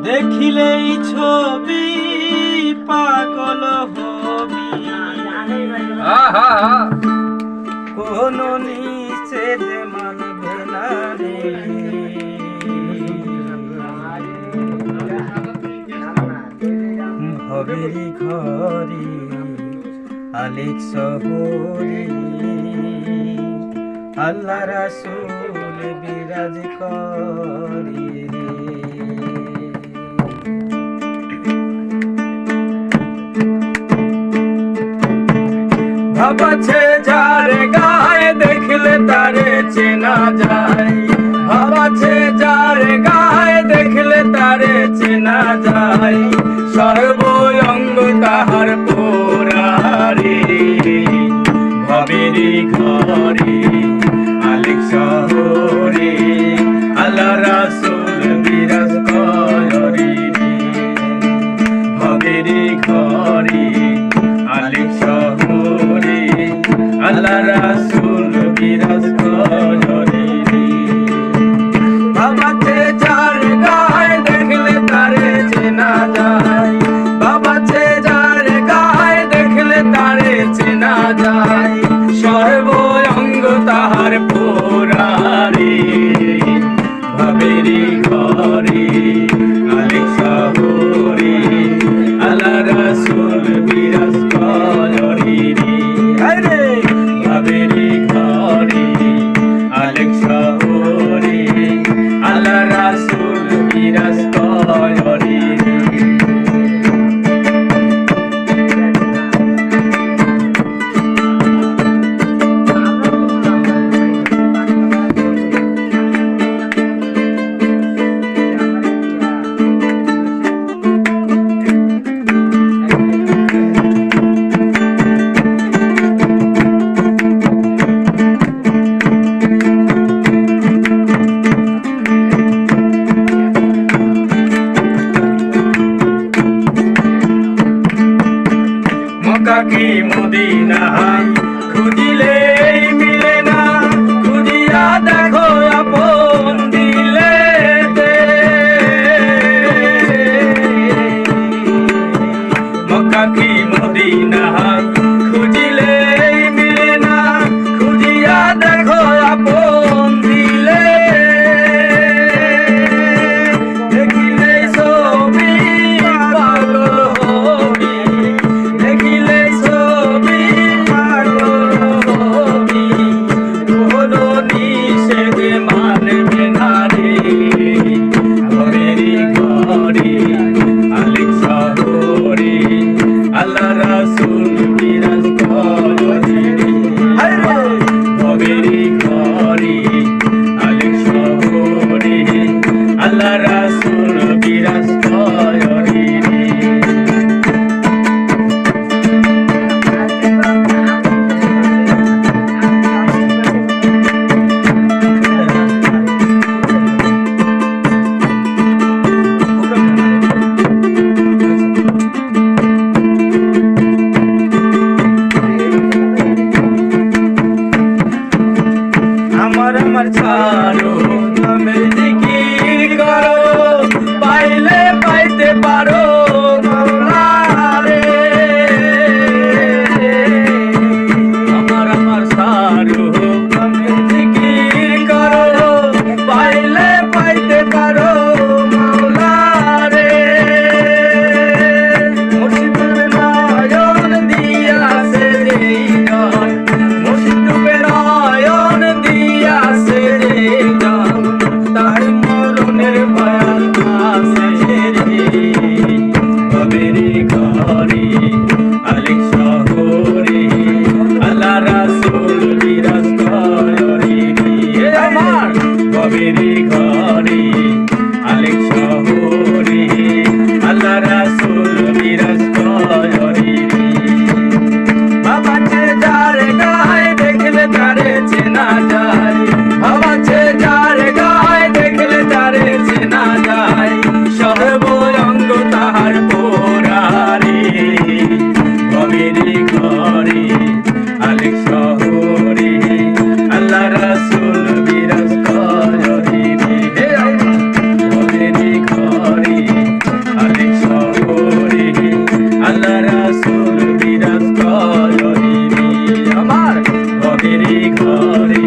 দেখিলেই ছবি পাগল হবি, কোন নিষেধ মানবে না রে। ভবেরি ঘরে আলেক শহরে আল্লাহ রাসূল বিরাজ করে রে। ভাবাছে যার গায়ে দেখলে তারে চেনা যায়, ভাবাছে যার গায়ে দেখলে তারে চেনা যায়, সর্বঙ্গ তাহার পোড়ারে। ভবেরি ঘরে আলেক শহরে আল্লাহ রাসূল বিরাজ করে রে। ভবেরি ঘরে আলেক শহরে আল্লাহ রাসূল বিরাজ করে রে। ভাবাছে যার গায়ে দেখলে তারে চেনা যায়, ভাবাছে যার গায়ে দেখলে তারে চেনা যায়, সর্বঙ্গ তাহার পোড়ারে। ভবেরি ঘরে আলেক শহরে আল্লাহ রাসূল বিরাজ করে রে। ভবেরি ঘরে আলেক শহরে আল্লাহ রাসূল বিরাজ করে রে। মক্কা কি মদিনায় খুঁজিলে মিলে না, খুঁজিয়া দেখো আপন দিলেতে। মক্কা কি মদিনায় খুঁজিলে মিলে না, খুঁজিয়া দেখো আপন দিলে। দেখিলে ছবি পাগল হবি, দেখিলে ছবি পাগল হবি, কোন নিষেধ মানবে না রে। ভবেরি ঘরে আলেক শহরে আল্লাহ রাসূল বিরাজ করে রে। ভবেরি ঘরে আলেক শহরে আল্লাহ রাসূল বিরাজ করে রে। আমার আমার ছাড়ো নামের জিকির করো, পাইলে পাইতে পারো মাওলা রে। আমার আমার ছাড়ো নামের জিকির করো, পাইলে পাইতে পারো মাওলা রে। মুর্শিদ নয়ন দিয়াছে যেই জন, মুর্শিদ নয়ন দিয়াছে যেই জন, তার মরণের ভয় আছে রে। ভবেরি ঘরে আলেক শহরে আল্লাহ রাসূল বিরাজ করে রে। আমার ভবেরি ঘরে আলেক শহরে আল্লাহ রাসূল বিরাজ করে রে। ভাবাছে যার গায়ে দেখলে তারে চেনা যায়, ভাবাছে যার গায়ে দেখলে তারে চেনা যায়, সর্বঙ্গ তাহার পোড়ারে। মাটির ঘরে